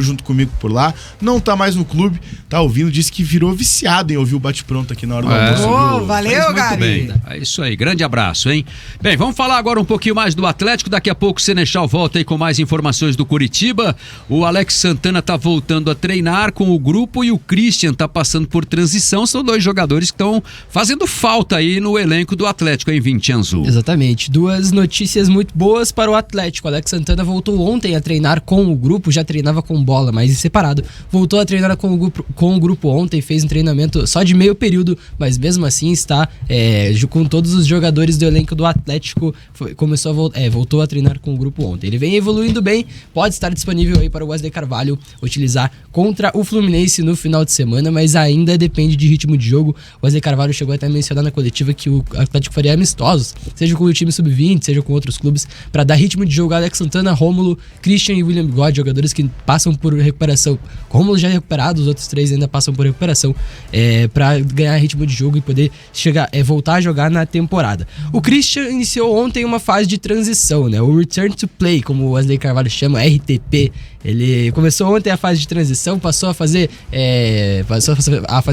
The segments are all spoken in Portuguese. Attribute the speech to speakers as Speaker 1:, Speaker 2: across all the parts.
Speaker 1: junto comigo por lá, não tá mais no clube, tá ouvindo, disse que virou viciado em ouvir o bate-pronto aqui na hora do almoço.
Speaker 2: Valeu, Gabi!
Speaker 3: Bem. É isso aí, grande abraço, hein? Bem, vamos falar agora um pouquinho mais do Atlético, daqui a pouco o Senechal volta aí com mais informações do Curitiba. O Alex Santana tá voltando a treinar com o grupo e o Christian tá passando por transição, são dois jogadores que estão fazendo falta aí no elenco do Atlético, hein, Vincenzo?
Speaker 4: Exatamente, duas notícias muito boas para o Atlético. O Alex Santana voltou ontem a treinar com o grupo, já treinava com bola, mas em separado. Voltou a treinar com o grupo ontem, fez um treinamento só de meio período, mas mesmo assim está com todos os jogadores do elenco do Atlético, voltou a treinar com o grupo ontem. Ele vem evoluindo bem, pode estar disponível aí para o Wesley Carvalho utilizar contra o Fluminense no final de semana, mas ainda depende de ritmo de jogo. O Wesley Carvalho chegou até a mencionar na coletiva que o Atlético faria amistosos, seja com o time sub-20, seja com outros clubes, para dar ritmo de jogo a Alex Santana, Rômulo, Christian e William Bigode, jogadores que passam por recuperação. Rômulo já é recuperado, os outros três ainda passam por recuperação para ganhar ritmo de jogo e poder voltar a jogar na temporada. O Christian iniciou ontem uma fase de transição, né? O Return to Play, como o Wesley Carvalho chama, RTP. Ele começou ontem a fase de transição, passou a fazer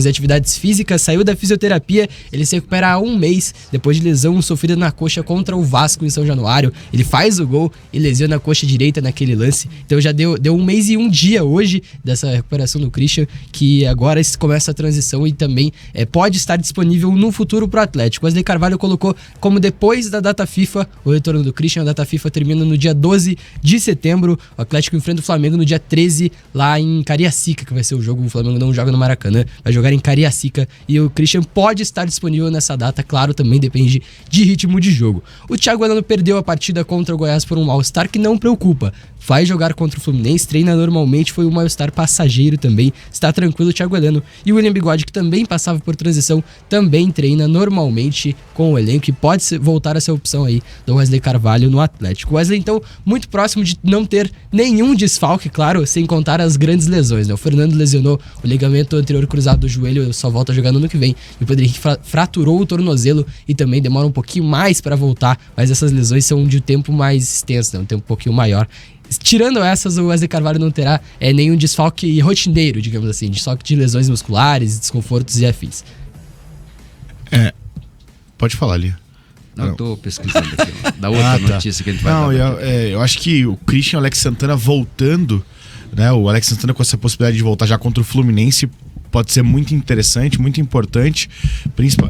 Speaker 4: atividades físicas, saiu da fisioterapia, ele se recupera há um mês, depois de lesão sofrida na coxa contra o Vasco em São Januário. Ele faz o gol e lesiona a coxa direita naquele lance, então já deu um mês e um dia hoje dessa recuperação do Christian, que agora começa a transição e também pode estar disponível no futuro para o Atlético. O Wesley Carvalho colocou como depois da data FIFA, o retorno do Christian. A data FIFA termina no dia 12 de setembro, o Atlético enfrenta o Flamengo no dia 13 lá em Cariacica, que vai ser o jogo. O Flamengo não joga no Maracanã, vai jogar em Cariacica, e o Christian pode estar disponível nessa data, claro, também depende de ritmo de jogo. O Thiago Heleno perdeu a partida contra o Goiás por um mal-estar que não preocupa, vai jogar contra o Fluminense, treina normalmente, foi um mal-estar passageiro também, está tranquilo o Thiago Heleno. E o William Bigode, que também passava por transição, também treina normalmente com o elenco e pode voltar a ser a opção aí do Wesley Carvalho no Atlético. O Wesley, então, muito próximo de não ter nenhum desfalque, claro, sem contar as grandes lesões, né? O Fernando lesionou o ligamento anterior cruzado do joelho, só volta a jogar no ano que vem, e o Pedro Henrique fraturou o tornozelo e também demora um pouquinho mais para voltar, mas essas lesões são de um tempo mais extenso, né? Um tempo um pouquinho maior. Tirando essas, o Wesley Carvalho não terá nenhum desfalque rotineiro, digamos assim, desfalque de lesões musculares, desconfortos e afins.
Speaker 1: Pode falar, Lia.
Speaker 3: Não, eu tô pesquisando aqui, da outra notícia que a gente vai dar.
Speaker 1: Eu acho que o Christian e o Alex Santana voltando, né? O Alex Santana com essa possibilidade de voltar já contra o Fluminense pode ser muito interessante, muito importante.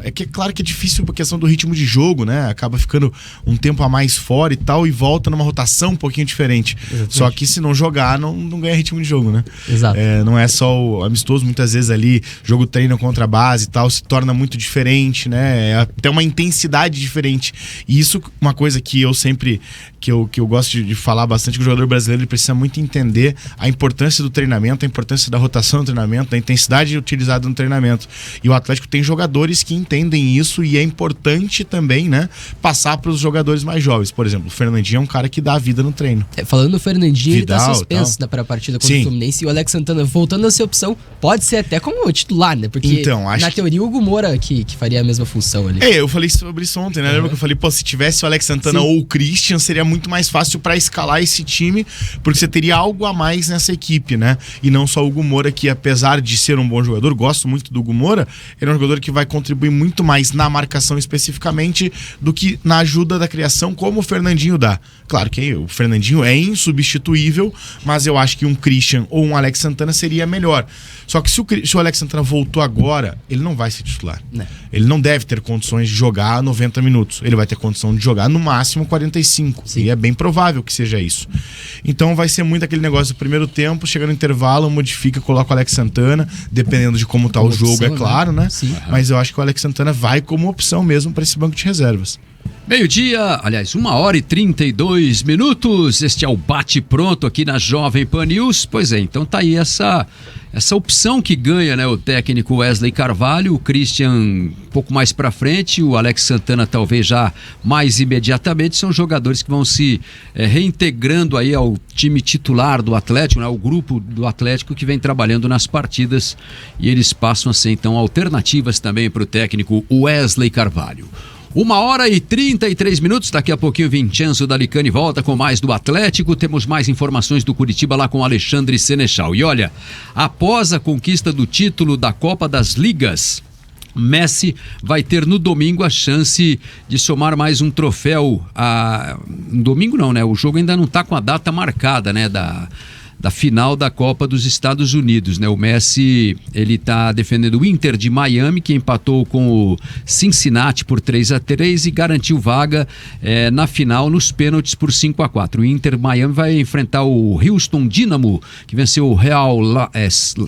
Speaker 1: É que é claro que é difícil por questão do ritmo de jogo, né? Acaba ficando um tempo a mais fora e tal, e volta numa rotação um pouquinho diferente. Exatamente. Só que se não jogar, não ganha ritmo de jogo, né?
Speaker 4: Exato.
Speaker 1: Não é só o amistoso, muitas vezes ali, jogo treino contra a base e tal, se torna muito diferente, né? Tem uma intensidade diferente. E isso, uma coisa que eu sempre, que eu gosto de falar bastante, que o jogador brasileiro ele precisa muito entender a importância do treinamento, a importância da rotação do treinamento, da intensidade utilizada no treinamento. E o Atlético tem jogadores que entendem isso, e é importante também, né, passar para os jogadores mais jovens. Por exemplo, o Fernandinho é um cara que dá a vida no treino.
Speaker 4: Falando no Fernandinho,
Speaker 1: Vidal,
Speaker 4: ele tá suspenso para a partida contra o Fluminense, e o Alex Santana voltando a ser opção, pode ser até como titular, né? Porque na teoria o Hugo Moura que faria a mesma função ali.
Speaker 1: Eu falei sobre isso ontem, né? Lembra que eu falei, se tivesse o Alex Santana ou o Christian, seria muito mais fácil para escalar esse time, porque você teria algo a mais nessa equipe, né? E não só o Hugo Moura, que apesar de ser um bom jogador, gosto muito do Hugo Moura, ele é um jogador que vai contribuir muito mais na marcação especificamente do que na ajuda da criação, como o Fernandinho dá. Claro que o Fernandinho é insubstituível, mas eu acho que um Christian ou um Alex Santana seria melhor. Só que se o Alex Santana voltou agora, ele não vai ser titular. Não. Ele não deve ter condições de jogar 90 minutos. Ele vai ter condição de jogar no máximo 45. Sim. E é bem provável que seja isso. Então vai ser muito aquele negócio do primeiro tempo, chega no intervalo, modifica, coloca o Alex Santana, dependendo de como tá o jogo, opção, é claro, né? Sim. Mas eu acho que o Alex Santana vai como opção mesmo para esse banco de reservas.
Speaker 3: Meio-dia, aliás, 1h32. Este é o bate-pronto aqui na Jovem Pan News. Pois é, então tá aí essa opção que ganha, né, o técnico Wesley Carvalho, o Christian um pouco mais pra frente, o Alex Santana talvez já mais imediatamente. São jogadores que vão se reintegrando aí ao time titular do Atlético, né, ao grupo do Atlético que vem trabalhando nas partidas, e eles passam a ser então alternativas também para o técnico Wesley Carvalho. 1h33, daqui a pouquinho Vincenzo Dalicani volta com mais do Atlético, temos mais informações do Curitiba lá com Alexandre Senechal. E olha, após a conquista do título da Copa das Ligas, Messi vai ter no domingo a chance de somar mais um troféu. No domingo não, né? O jogo ainda não está com a data marcada, né? Da final da Copa dos Estados Unidos, né? O Messi, ele tá defendendo o Inter de Miami, que empatou com o Cincinnati por 3-3 e garantiu vaga na final nos pênaltis por 5-4. O Inter Miami vai enfrentar o Houston Dynamo, que venceu o Real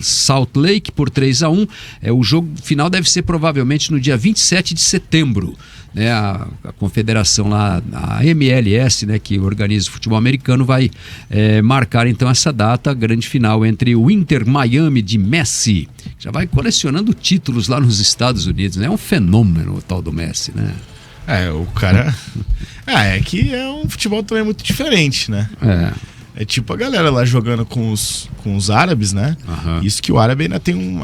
Speaker 3: Salt Lake por 3-1. O jogo final deve ser provavelmente no dia 27 de setembro. Né, a confederação lá, a MLS, né, que organiza o futebol americano, vai marcar então essa data, a grande final entre o Inter Miami de Messi, que já vai colecionando títulos lá nos Estados Unidos, né? É um fenômeno o tal do Messi, né?
Speaker 1: O cara... é que é um futebol também muito diferente, né? É tipo a galera lá jogando com os árabes, né? Uhum. Isso que o árabe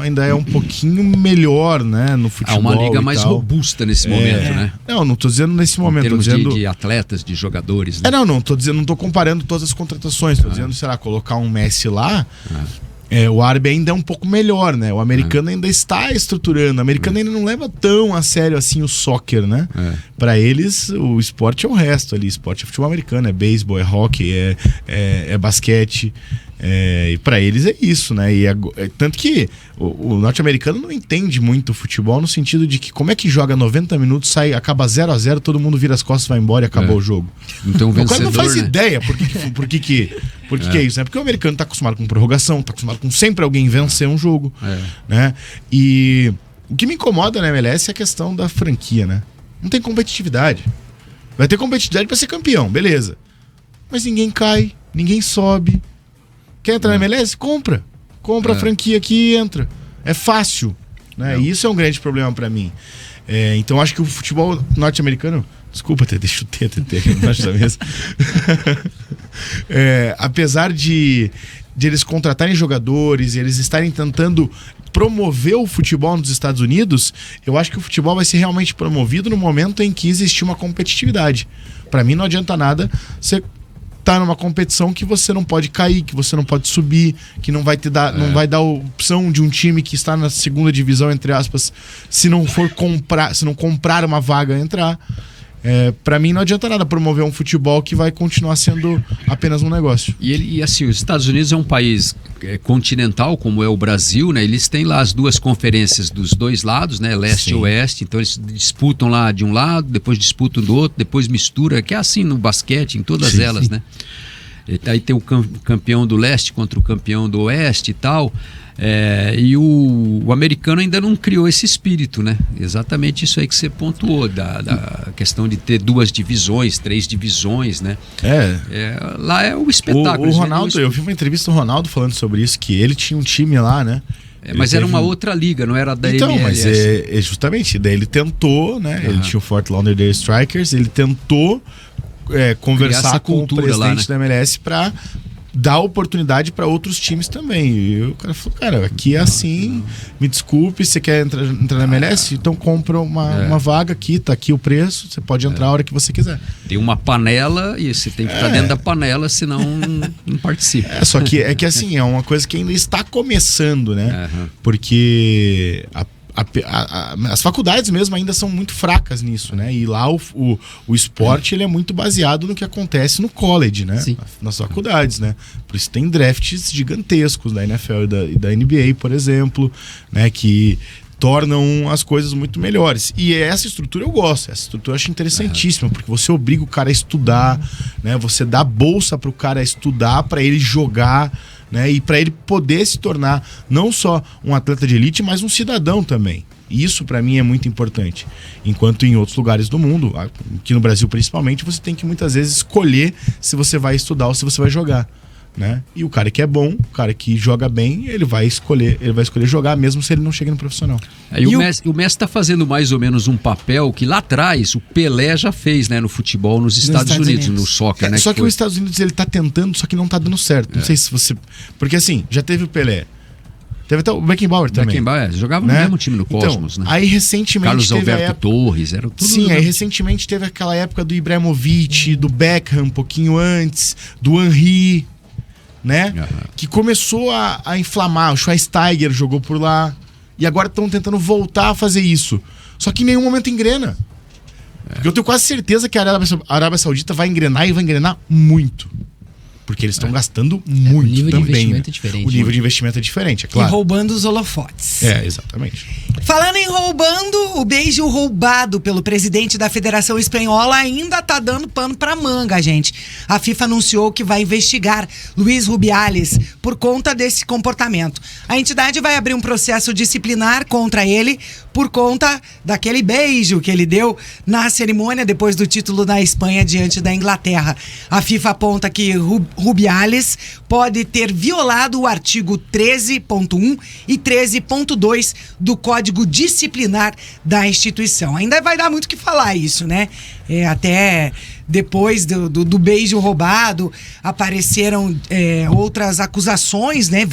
Speaker 1: ainda é um pouquinho melhor, né? No futebol.
Speaker 3: Uma liga mais robusta nesse momento, né?
Speaker 1: Não tô dizendo nesse momento.
Speaker 3: Em termos de atletas, de jogadores, né?
Speaker 1: Não tô dizendo, não tô comparando todas as contratações. Tô dizendo, sei lá, colocar um Messi lá. O árabe ainda é um pouco melhor, né? O americano ainda está estruturando. O americano ainda não leva tão a sério assim o soccer, né? Pra eles, o esporte é o resto ali. Esporte é futebol americano, é beisebol, é hóquei, é basquete. E pra eles é isso, né? Tanto que o norte-americano não entende muito o futebol no sentido de que como é que joga 90 minutos, acaba 0-0, todo mundo vira as costas, vai embora e acabou o jogo.
Speaker 3: Então,
Speaker 1: o cara não faz ideia por que é isso, né? Porque o americano tá acostumado com prorrogação, tá acostumado com sempre alguém vencer um jogo, né? E o que me incomoda na MLS é a questão da franquia, né? Não tem competitividade. Vai ter competitividade pra ser campeão, beleza. Mas ninguém cai, ninguém sobe. Quer entrar na MLS? Compra a franquia aqui e entra. É fácil, né? E isso é um grande problema pra mim. Então acho que o futebol norte-americano... Desculpa, deixa eu ter aqui embaixo da mesa. Apesar de eles contratarem jogadores e eles estarem tentando promover o futebol nos Estados Unidos, eu acho que o futebol vai ser realmente promovido no momento em que existir uma competitividade. Pra mim não adianta nada você tá numa competição que você não pode cair, que você não pode subir, que não vai não vai dar opção de um time que está na segunda divisão, entre aspas, se não comprar uma vaga, entrar. Pra mim não adianta nada promover um futebol que vai continuar sendo apenas um negócio.
Speaker 3: E assim, os Estados Unidos é um país continental, como é o Brasil, né? Eles têm lá as duas conferências dos dois lados, né? Leste e oeste, então eles disputam lá de um lado, depois disputam do outro, depois mistura, que é assim no basquete, em todas elas, né? Aí tem o campeão do leste contra o campeão do oeste e tal. E o americano ainda não criou esse espírito, né? Exatamente isso aí que você pontuou, da questão de ter 2 divisões, 3 divisões, né? Lá é o espetáculo.
Speaker 1: O Ronaldo, eu vi uma entrevista do Ronaldo falando sobre isso, que ele tinha um time lá, né?
Speaker 3: Mas era uma outra liga, não era da MLS.
Speaker 1: Mas justamente, daí ele tentou, né? Ele tinha o Fort Lauderdale Strikers, ele tentou conversar com o presidente lá, né, da MLS para dar oportunidade para outros times também. E o cara falou, cara, aqui é assim, me desculpe, você quer entrar na MLS? Então compra uma vaga aqui, tá aqui o preço, você pode entrar a hora que você quiser.
Speaker 3: Tem uma panela e você tem que estar dentro da panela, senão não participa.
Speaker 1: Só que é que assim, é uma coisa que ainda está começando, né? Porque as faculdades mesmo ainda são muito fracas nisso, né? E lá o esporte ele é muito baseado no que acontece no college, né? Nas faculdades, né? Por isso tem drafts gigantescos da NFL e da NBA, por exemplo, né? Que tornam as coisas muito melhores. E essa estrutura eu gosto, essa estrutura eu acho interessantíssima, porque você obriga o cara a estudar, né? Você dá bolsa pro cara estudar, para ele jogar, né? E para ele poder se tornar não só um atleta de elite, mas um cidadão também. Isso para mim é muito importante. Enquanto em outros lugares do mundo, aqui no Brasil principalmente, você tem que muitas vezes escolher se você vai estudar ou se você vai jogar, né? E o cara que é bom, o cara que joga bem, ele vai escolher jogar mesmo se ele não chega no profissional.
Speaker 3: O Messi está fazendo mais ou menos um papel que lá atrás o Pelé já fez, né, no futebol nos Estados Unidos, no soccer, né?
Speaker 1: Só que os Estados Unidos ele tá tentando, só que não tá dando certo. Não sei se você... Porque assim, já teve o Pelé. Teve até o Beckenbauer também.
Speaker 3: Beckenbauer, jogava no mesmo time no Cosmos,
Speaker 1: então,
Speaker 3: né?
Speaker 1: Aí recentemente
Speaker 3: Carlos
Speaker 1: teve
Speaker 3: Alberto Torres, era tudo...
Speaker 1: Sim, aí recentemente teve aquela época do Ibrahimovic, do Beckham, um pouquinho antes, do Henry, né? Que começou a inflamar. O Schweinsteiger jogou por lá. E agora estão tentando voltar a fazer isso. Só que em nenhum momento engrena. Porque eu tenho quase certeza que a Arábia Saudita vai engrenar e vai engrenar muito. Porque eles estão gastando muito
Speaker 4: o nível
Speaker 1: também.
Speaker 4: de investimento é diferente.
Speaker 1: O nível de investimento é diferente, é claro.
Speaker 2: E roubando os holofotes.
Speaker 1: Exatamente.
Speaker 2: Falando em roubando, o beijo roubado pelo presidente da Federação Espanhola ainda tá dando pano pra manga, gente. A FIFA anunciou que vai investigar Luís Rubiales por conta desse comportamento. A entidade vai abrir um processo disciplinar contra ele por conta daquele beijo que ele deu na cerimônia depois do título da Espanha diante da Inglaterra. A FIFA aponta que Rubiales pode ter violado o artigo 13.1 e 13.2 do Código Disciplinar da instituição. Ainda vai dar muito o que falar isso, né? Até depois do beijo roubado, apareceram outras acusações, né?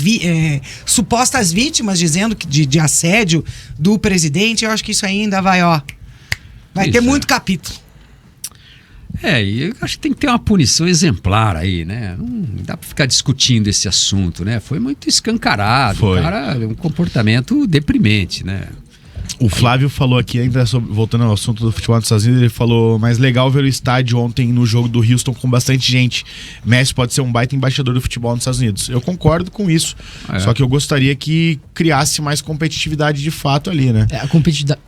Speaker 2: Supostas vítimas dizendo que de assédio do presidente. Eu acho que isso ainda vai ter muito capítulo.
Speaker 3: E eu acho que tem que ter uma punição exemplar aí, né? Não dá pra ficar discutindo esse assunto, né? Foi muito escancarado.
Speaker 1: Foi.
Speaker 3: O cara, um comportamento deprimente, né?
Speaker 1: O Flávio falou aqui, ainda voltando ao assunto do futebol dos Estados Unidos, ele falou, mas legal ver o estádio ontem no jogo do Houston com bastante gente. Messi pode ser um baita embaixador do futebol nos Estados Unidos. Eu concordo com isso, só que eu gostaria que criasse mais competitividade de fato ali, né?
Speaker 4: A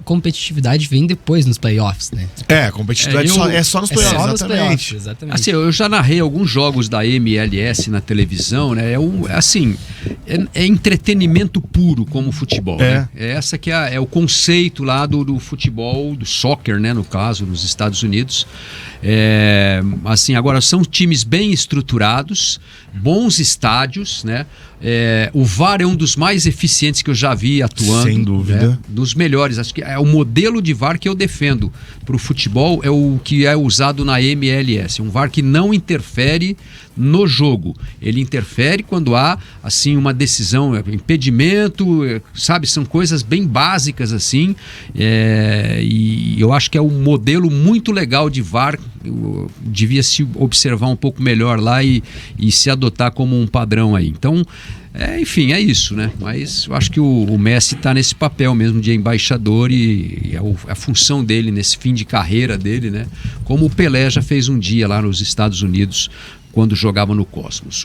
Speaker 4: competitividade vem depois nos playoffs, né?
Speaker 1: A competitividade é só nos playoffs, exatamente.
Speaker 3: Assim, eu já narrei alguns jogos da MLS na televisão, né? É entretenimento puro como futebol, né? Essa que é o conceito lá do futebol, do soccer, né, no caso, nos Estados Unidos. Agora são times bem estruturados, bons estádios, né? O VAR é um dos mais eficientes que eu já vi atuando.
Speaker 1: Sem dúvida.
Speaker 3: Né? Dos melhores. Acho que é o modelo de VAR que eu defendo para o futebol, é o que é usado na MLS. Um VAR que não interfere no jogo. Ele interfere quando há assim uma decisão, impedimento, sabe? São coisas bem básicas assim. E eu acho que é um modelo muito legal de VAR. Devia se observar um pouco melhor lá e se adotar como um padrão aí. Então, enfim, é isso, né? Mas eu acho que o Messi está nesse papel mesmo de embaixador e a função dele nesse fim de carreira dele, né? Como o Pelé já fez um dia lá nos Estados Unidos quando jogava no Cosmos.